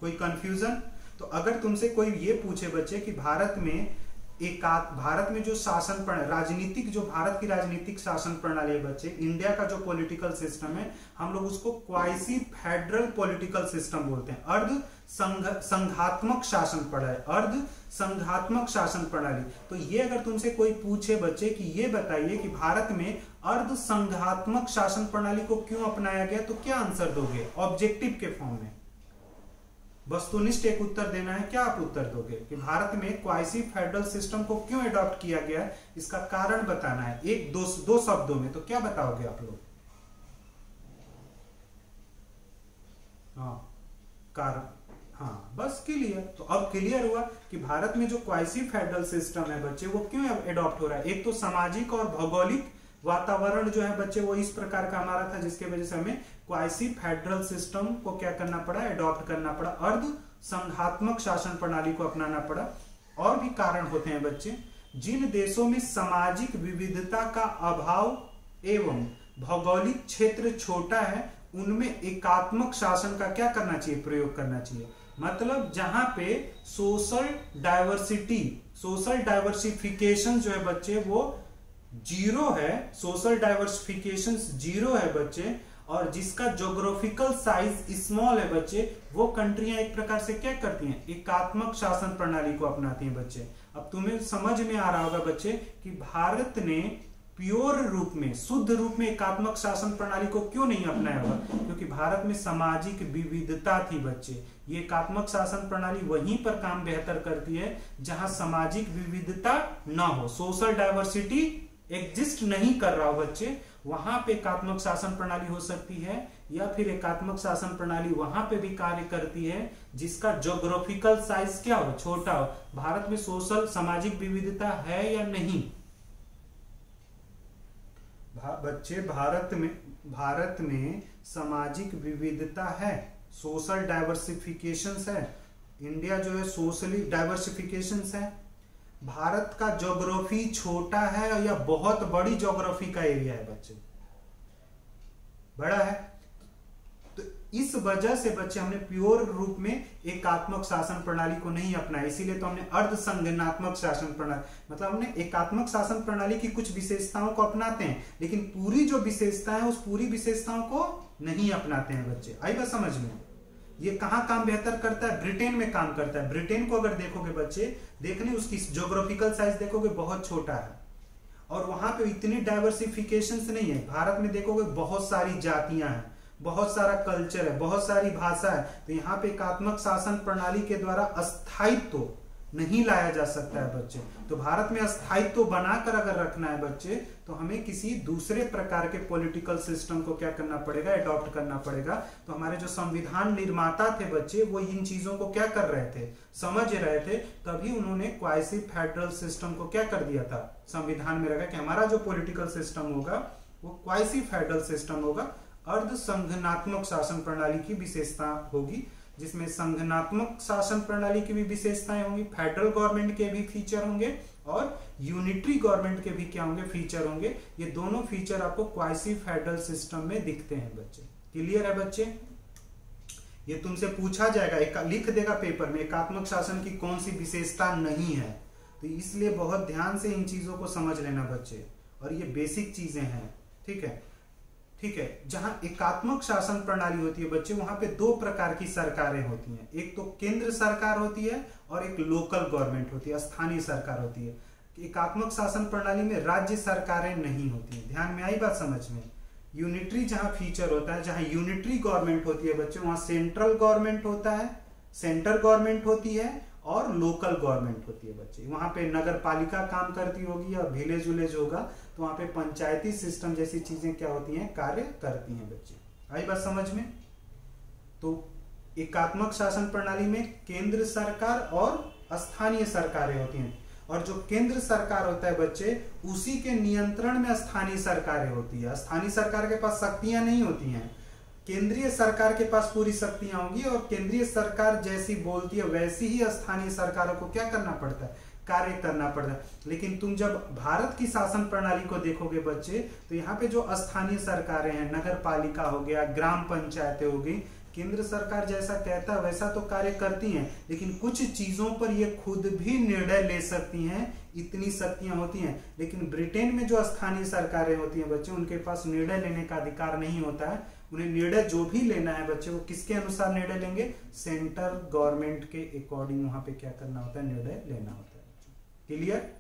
कोई कंफ्यूजन? तो अगर तुमसे कोई ये पूछे बच्चे कि भारत में जो शासन प्रणाली, राजनीतिक, जो भारत की राजनीतिक शासन प्रणाली है बच्चे, इंडिया का जो पॉलिटिकल सिस्टम है, हम लोग उसको क्वाइसी फेडरल पॉलिटिकल सिस्टम बोलते हैं, अर्ध संघात्मक शासन प्रणाली, अर्ध संघात्मक शासन प्रणाली। तो ये अगर तुमसे कोई पूछे बच्चे कि ये बताइए कि भारत में अर्ध संघात्मक शासन प्रणाली को क्यों अपनाया गया, तो क्या आंसर दोगे ऑब्जेक्टिव के फॉर्म में, वस्तुनिष्ठ एक उत्तर देना है। क्या आप उत्तर दोगे कि भारत में क्वासी फेडरल सिस्टम को क्यों अडॉप्ट किया गया, इसका कारण बताना है एक दो शब्दों में, तो क्या बताओगे आप लोग? हाँ कारण, हाँ बस क्लियर। तो अब क्लियर हुआ कि भारत में जो क्वासी फेडरल सिस्टम है बच्चे वो क्यों अडॉप्ट हो रहा है। एक तो सामाजिक और भौगोलिक वातावरण जो है बच्चे वो इस प्रकार का हमारा था जिसके वजह से हमें क्वासी फेडरल सिस्टम को क्या करना पड़ा, अडॉप्ट करना पड़ा, अर्ध संघात्मक शासन प्रणाली को अपनाना पड़ा। और भी कारण होते हैं बच्चे, जिन देशों में सामाजिक विविधता का अभाव एवं भौगोलिक क्षेत्र छोटा है उनमें एकात्मक शासन का क्या करना चाहिए, प्रयोग करना चाहिए। मतलब जहां पे सोशल डाइवर्सिफिकेशन जो है बच्चे वो जीरो है, सोशल डाइवर्सिफिकेशन जीरो है बच्चे, और जिसका ज्योग्राफिकल साइज स्मॉल है बच्चे, वो कंट्रियां एक प्रकार से क्या करती हैं, एकात्मक शासन प्रणाली को अपनाती हैं बच्चे। अब तुम्हें समझ में आ रहा होगा बच्चे कि भारत ने प्योर रूप में, शुद्ध रूप में एकात्मक शासन प्रणाली को क्यों नहीं अपनाया होगा, क्योंकि भारत में सामाजिक विविधता थी बच्चे। ये एकात्मक शासन प्रणाली वहीं पर काम बेहतर करती है जहां सामाजिक विविधता ना हो, सोशल डाइवर्सिटी एग्जिस्ट नहीं कर रहा हो बच्चे, वहां पे एकात्मक शासन प्रणाली हो सकती है। या फिर एकात्मक शासन प्रणाली वहां पे भी कार्य करती है जिसका ज्योग्राफिकल साइज क्या हो, छोटा हो। भारत में सोशल सामाजिक विविधता है या नहीं बच्चे? भारत में सामाजिक विविधता है, सोशल डाइवर्सिफिकेशन है, इंडिया जो है सोशली डाइवर्सिफिकेशन है। भारत का ज्योग्राफी छोटा है या बहुत बड़ी ज्योग्राफी का एरिया है बच्चे, बड़ा है। तो इस वजह से बच्चे हमने प्योर रूप में एकात्मक शासन प्रणाली को नहीं अपनाया, इसीलिए तो हमने अर्ध संगठनात्मक शासन प्रणाली, मतलब हमने एकात्मक शासन प्रणाली की कुछ विशेषताओं को अपनाते हैं लेकिन पूरी जो विशेषताएं उस पूरी विशेषताओं को नहीं अपनाते हैं बच्चे। आई बात समझ में? ये कहां काम बेहतर करता है? ब्रिटेन में काम करता है। ब्रिटेन को अगर देखोगे बच्चे, देखने उसकी ज्योग्राफिकल साइज देखोगे बहुत छोटा है और वहां पे इतनी डाइवर्सिफिकेशन नहीं है। भारत में देखोगे बहुत सारी जातियां हैं, बहुत सारा कल्चर है, बहुत सारी भाषा है। तो यहाँ पे एकात्मक शासन प्रणाली के द्वारा अस्थायित्व नहीं लाया जा सकता है बच्चे। तो भारत में अस्थायित्व बनाकर अगर रखना है बच्चे तो हमें किसी दूसरे प्रकार के पॉलिटिकल सिस्टम को क्या करना पड़ेगा, अडॉप्ट करना पड़ेगा। तो हमारे जो संविधान निर्माता थे बच्चे वो इन चीजों को क्या कर रहे थे, समझ रहे थे, तभी उन्होंने क्वासी फेडरल सिस्टम को क्या कर दिया था, संविधान में रखा कि हमारा जो पॉलिटिकल सिस्टम होगा वो क्वासी फेडरल सिस्टम होगा, अर्ध संघनात्मक शासन प्रणाली की विशेषता होगी, जिसमें संघनात्मक शासन प्रणाली की भी विशेषताएं होंगी, फेडरल गवर्नमेंट के भी फीचर होंगे और यूनिटरी गवर्नमेंट के भी क्या होंगे, फीचर होंगे। ये दोनों फीचर आपको क्वासी फेडरल सिस्टम में दिखते हैं बच्चे। क्लियर है बच्चे? ये तुमसे पूछा जाएगा, लिख देगा पेपर में एकात्मक शासन की कौन सी विशेषता नहीं है, तो इसलिए बहुत ध्यान से इन चीजों को समझ लेना बच्चे, और ये बेसिक चीजें हैं। ठीक है, ठीक है। जहां एकात्मक शासन प्रणाली होती है बच्चे वहां पे दो प्रकार की सरकारें होती हैं, एक तो केंद्र सरकार होती है और एक लोकल गवर्नमेंट होती है, स्थानीय सरकार होती है। एकात्मक शासन प्रणाली में राज्य सरकारें नहीं होती हैं। ध्यान में आई बात समझ में? यूनिटरी जहां फीचर होता है, जहां यूनिटरी गवर्नमेंट होती है बच्चे वहां सेंट्रल गवर्नमेंट होता है, सेंटर गवर्नमेंट होती है और लोकल गवर्नमेंट होती है बच्चे। वहां पे नगर पालिका काम करती होगी या विलेज विलेज होगा तो वहां पे पंचायती सिस्टम जैसी चीजें क्या होती हैं, कार्य करती हैं बच्चे। आई बात समझ में? तो एकात्मक शासन प्रणाली में केंद्र सरकार और स्थानीय सरकारें होती हैं, और जो केंद्र सरकार होता है बच्चे उसी के नियंत्रण में स्थानीय सरकारें होती है। स्थानीय सरकार के पास शक्तियां नहीं होती हैं, केंद्रीय सरकार के पास पूरी शक्तियां होंगी, और केंद्रीय सरकार जैसी बोलती है वैसी ही स्थानीय सरकारों को क्या करना पड़ता है, कार्य करना पड़ता है। लेकिन तुम जब भारत की शासन प्रणाली को देखोगे बच्चे तो यहाँ पे जो स्थानीय सरकारें हैं, नगर पालिका हो गया, ग्राम पंचायतें हो गई, केंद्र सरकार जैसा कहता है वैसा तो कार्य करती हैं, लेकिन कुछ चीजों पर ये खुद भी निर्णय ले सकती हैं, इतनी शक्तियां होती हैं। लेकिन ब्रिटेन में जो स्थानीय सरकारें होती हैं बच्चे उनके पास निर्णय लेने का अधिकार नहीं होता है। उन्हें निर्णय जो भी लेना है बच्चे वो किसके अनुसार निर्णय लेंगे, सेंटर गवर्नमेंट के अकॉर्डिंग वहां पे क्या करना होता है, निर्णय लेना होता है। क्लियर?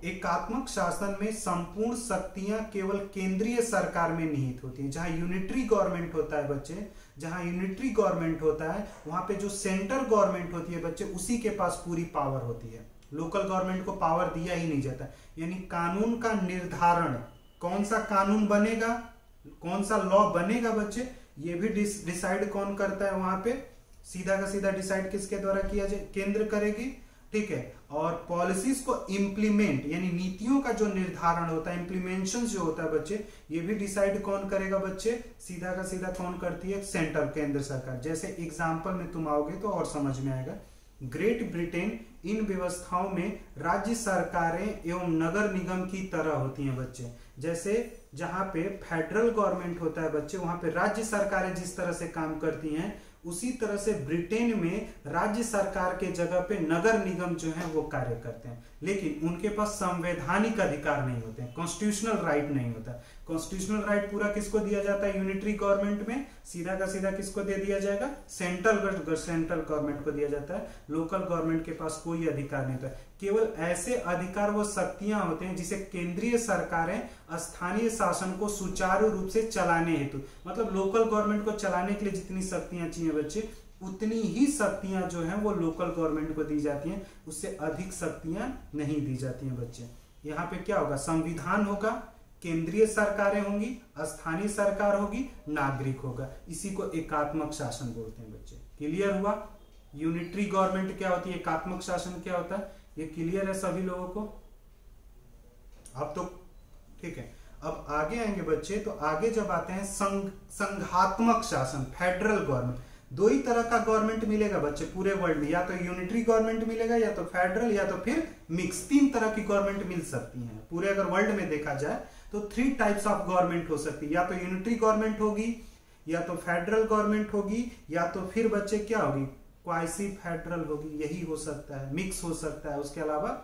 एकात्मक शासन में संपूर्ण शक्तियां केवल केंद्रीय सरकार में निहित होती हैं। जहां यूनिटरी गवर्नमेंट होता है बच्चे, जहां यूनिटरी गवर्नमेंट होता है वहां पे जो सेंट्रल गवर्नमेंट होती है बच्चे, उसी के पास पूरी पावर होती है। लोकल गवर्नमेंट को पावर दिया ही नहीं जाता। यानी कानून का निर्धारण, कौन सा कानून बनेगा, कौन सा लॉ बनेगा बच्चे, ये भी डिसाइड कौन करता है वहां पे, सीधा का सीधा डिसाइड किसके द्वारा किया जाए, केंद्र करेगी। ठीक है, और पॉलिसीज को इंप्लीमेंट यानी नीतियों का जो निर्धारण होता है, इंप्लीमेंशन जो होता है बच्चे, ये भी डिसाइड कौन करेगा बच्चे, सीधा का सीधा कौन करती है, सेंट्रल, केंद्र सरकार। जैसे एग्जांपल में तुम आओगे तो और समझ में आएगा। ग्रेट ब्रिटेन इन व्यवस्थाओं में राज्य सरकारें एवं नगर निगम की तरह होती हैं बच्चे। जैसे जहां पे फेडरल गवर्नमेंट होता है बच्चे, वहां पे राज्य सरकारें जिस तरह से काम करती हैं, उसी तरह से ब्रिटेन में राज्य सरकार के जगह पे नगर निगम जो है वो कार्य करते हैं। लेकिन उनके पास संवैधानिक अधिकार नहीं होते हैं, कॉन्स्टिट्यूशनल राइट नहीं होता। कॉन्स्टिट्यूशनल राइट पूरा किसको दिया जाता है, यूनिटरी गवर्नमेंट में, सीधा का सीधा किसको दे दिया जाएगा, सेंट्रल गवर्नमेंट को दिया जाता है। लोकल गवर्नमेंट के पास कोई अधिकार नहीं होता। केवल ऐसे अधिकार व शक्तियां होते हैं जिसे केंद्रीय सरकारें स्थानीय शासन को सुचारू रूप से चलाने हेतु, मतलब लोकल गवर्नमेंट को चलाने के लिए जितनी शक्तियां चाहिए बच्चे, उतनी ही शक्तियां जो हैं वो लोकल गवर्नमेंट को दी जाती हैं, उससे अधिक शक्तियां नहीं दी जाती हैं बच्चे। यहाँ पे क्या होगा, संविधान होगा, केंद्रीय सरकारें होंगी, स्थानीय सरकार होगी, नागरिक होगा। इसी को एकात्मक शासन बोलते हैं बच्चे। क्लियर हुआ? यूनिटरी गवर्नमेंट क्या होती है, एकात्मक शासन क्या होता है, ये क्लियर है सभी लोगों को? अब तो ठीक है। अब आगे आएंगे बच्चे, तो आगे जब आते हैं संघात्मक शासन, फेडरल गवर्नमेंट। दो ही तरह का गवर्नमेंट मिलेगा बच्चे पूरे वर्ल्ड में, या तो यूनिटरी गवर्नमेंट मिलेगा, या तो फेडरल, या तो फिर मिक्स। तीन तरह की गवर्नमेंट मिल सकती हैं पूरे अगर वर्ल्ड में देखा जाए तो। 3 टाइप्स ऑफ गवर्नमेंट हो सकती है, या तो यूनिटरी गवर्नमेंट होगी, या तो फेडरल गवर्नमेंट होगी, या तो फिर बच्चे क्या होगी, क्वासी फेडरल होगी। यही हो सकता है, मिक्स हो सकता है, उसके अलावा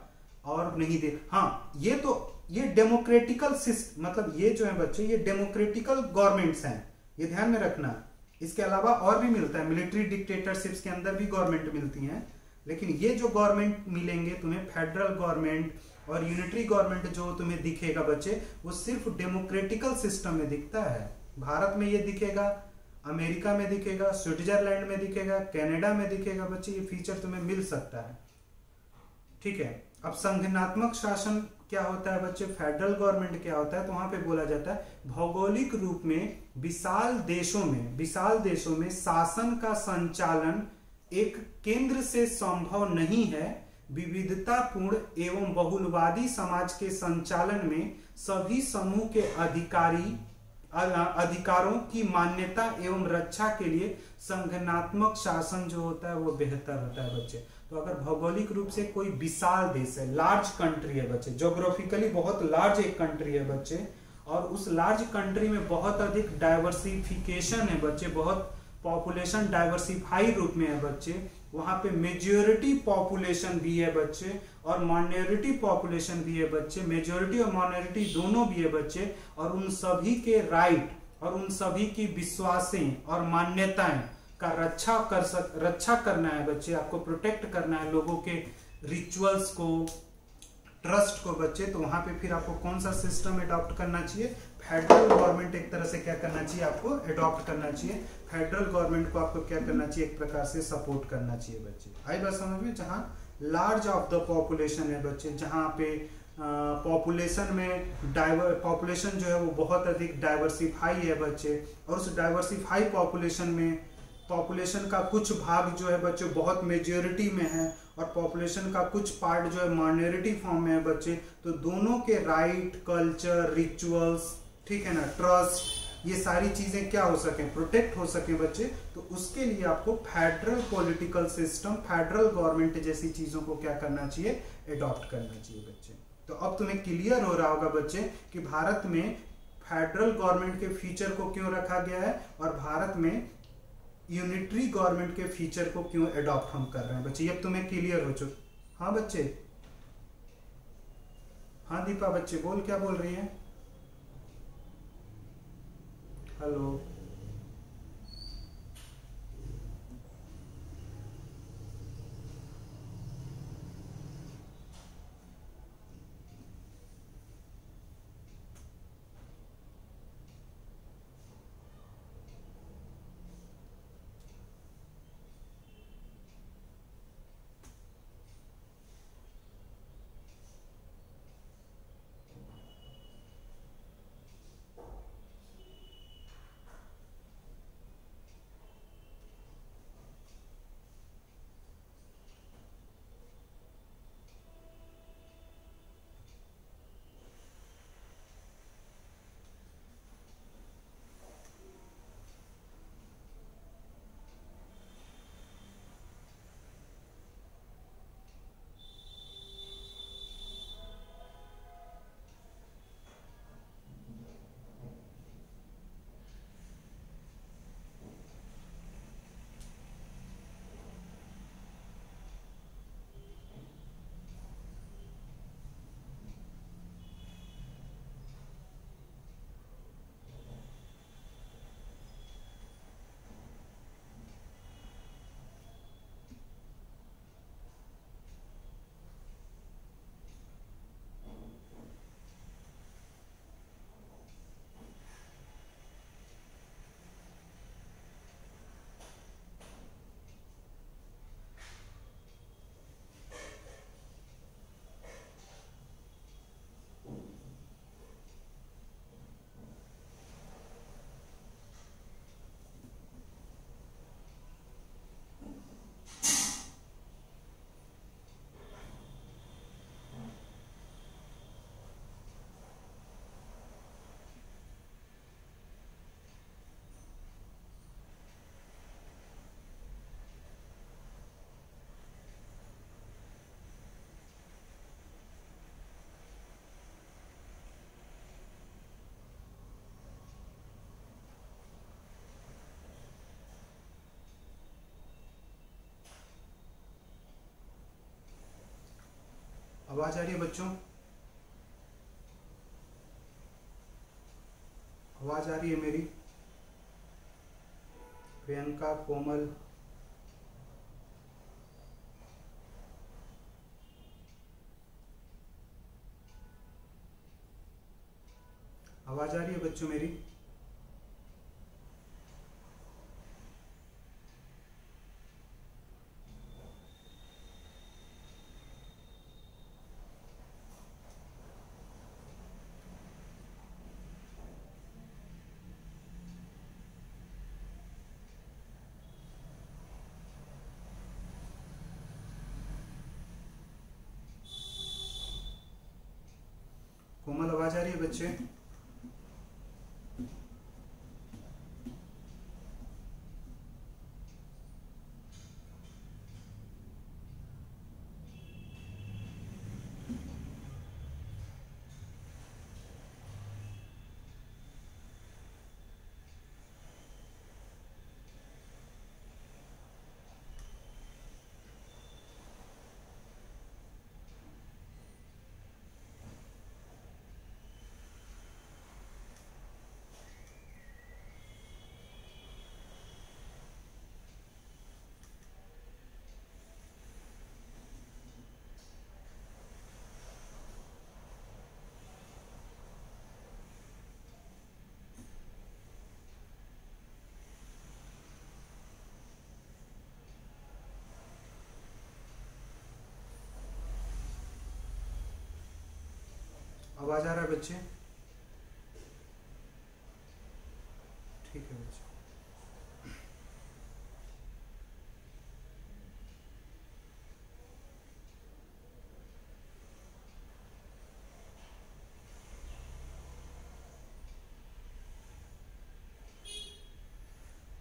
और नहीं दे। हाँ, ये डेमोक्रेटिकल सिस्टम, मतलब ये जो है बच्चे, ये डेमोक्रेटिकल गवर्नमेंट्स हैं, ये ध्यान में रखना। इसके अलावा और भी मिलता है, मिलिट्री डिक्टेटरशिप्स के अंदर भी गवर्नमेंट मिलती हैं। लेकिन ये जो गवर्नमेंट मिलेंगे तुम्हें, फेडरल गवर्नमेंट और यूनिटरी गवर्नमेंट जो तुम्हें दिखेगा बच्चे, वो सिर्फ डेमोक्रेटिकल सिस्टम में दिखता है। भारत में ये दिखेगा, अमेरिका में दिखेगा, स्विट्जरलैंड में दिखेगा, कनाडा में दिखेगा बच्चे, ये फीचर तुम्हें मिल सकता है। ठीक है। अब संघनात्मक शासन क्या होता है बच्चे, फेडरल गवर्नमेंट क्या होता है, तो वहां पे बोला जाता है भौगोलिक रूप में विशाल देशों में शासन का संचालन एक केंद्र से संभव नहीं है। विविधतापूर्ण एवं बहुलवादी समाज के संचालन में सभी समूह के अधिकारों की मान्यता एवं रक्षा के लिए संघनात्मक शासन जो होता है वो बेहतर होता है बच्चे। तो अगर भौगोलिक रूप से कोई विशाल देश है, लार्ज कंट्री है बच्चे, ज्योग्राफिकली बहुत लार्ज एक कंट्री है बच्चे, और उस लार्ज कंट्री में बहुत अधिक डाइवर्सिफिकेशन है बच्चे, बहुत पॉपुलेशन डाइवर्सिफाई रूप में है बच्चे, वहां पे मेजॉरिटी पॉपुलेशन भी है बच्चे और माइनॉरिटी पॉपुलेशन भी है बच्चे, मेजॉरिटी और माइनॉरिटी दोनों भी है बच्चे, और उन सभी के राइट और उन सभी की विश्वासें और मान्यताएं का रक्षा करना है बच्चे, आपको प्रोटेक्ट करना है लोगों के रिचुअल्स को, ट्रस्ट को बच्चे। तो वहां पे फिर आपको कौन सा सिस्टम एडॉप्ट करना चाहिए, फेडरल गवर्नमेंट एक तरह से क्या करना चाहिए, आपको एडॉप्ट करना चाहिए। फेडरल गवर्नमेंट को आपको क्या करना चाहिए, एक प्रकार से सपोर्ट करना चाहिए बच्चे। आई बात समझ में? जहां लार्ज ऑफ द पॉपुलेशन है बच्चे, जहां पे पॉपुलेशन में पॉपुलेशन जो है वो बहुत अधिक डाइवर्सिफाई है बच्चे, और उस डाइवर्सिफाई पॉपुलेशन में पॉपुलेशन का कुछ भाग जो है बच्चे बहुत मेजॉरिटी में है, और पॉपुलेशन का कुछ पार्ट जो है माइनॉरिटी फॉर्म में है बच्चे। तो दोनों के राइट, कल्चर, रिचुअल्स, ठीक है ना, ट्रस्ट, ये सारी चीजें क्या हो सके, प्रोटेक्ट हो सके बच्चे। तो उसके लिए आपको federal political system, federal government जैसी चीजों को क्या करना चाहिए, एडॉप्ट करना चाहिए बच्चे। तो अब तुम्हें क्लियर हो रहा होगा बच्चे कि भारत में फेडरल गवर्नमेंट के फीचर को क्यों रखा गया है, और भारत में यूनिटरी गवर्नमेंट के फीचर को क्यों एडॉप्ट हम कर रहे हैं बच्चे। अब तुम्हें क्लियर हो चुका? हाँ बच्चे, हाँ दीपा बच्चे बोल, क्या बोल रही है? हेलो, आवाज आ रही है बच्चों? आवाज आ रही है मेरी? प्रियंका, कोमल, आवाज आ रही है बच्चों मेरी? कोमल, आवाज आ रही है बच्चे? आवाज आ रहा है बच्चे? ठीक है बच्चे।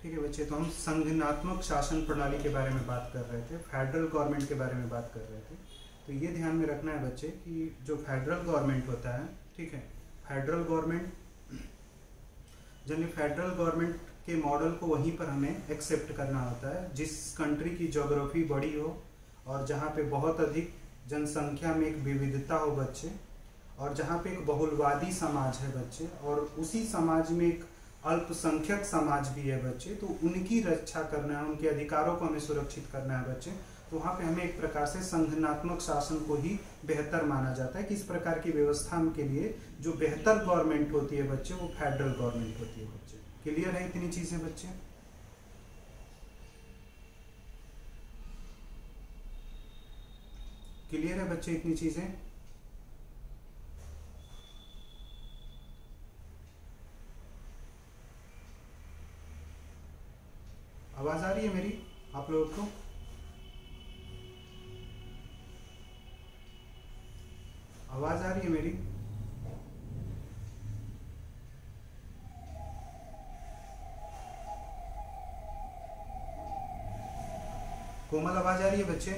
ठीक है बच्चे, तो हम संगठनात्मक शासन प्रणाली के बारे में बात कर रहे थे, फेडरल गवर्नमेंट के बारे में बात कर रहे थे। तो ये ध्यान में रखना है बच्चे कि जो फेडरल गवर्नमेंट होता है, ठीक है, federal government, generally federal government के मॉडल को वहीं पर हमें एक्सेप्ट करना होता है जिस कंट्री की ज्योग्राफी बड़ी हो और जहाँ पे बहुत अधिक जनसंख्या में एक विविधता हो बच्चे, और जहाँ पे एक बहुलवादी समाज है बच्चे, और उसी समाज में एक अल्पसंख्यक समाज भी है बच्चे, तो उनकी रक्षा करना है, उनके अधिकारों को हमें सुरक्षित करना है बच्चे। तो वहाँ पे हमें एक प्रकार से संगठनात्मक शासन को ही बेहतर माना जाता है कि इस प्रकार की व्यवस्था के लिए जो बेहतर गवर्नमेंट होती है बच्चे, वो फेडरल गवर्नमेंट होती है बच्चे। क्लियर है इतनी चीजें बच्चे? क्लियर है बच्चे इतनी चीजें? आवाज आ रही है मेरी आप लोगों को? आवाज आ रही है मेरी? कोमल, आवाज आ रही है बच्चे?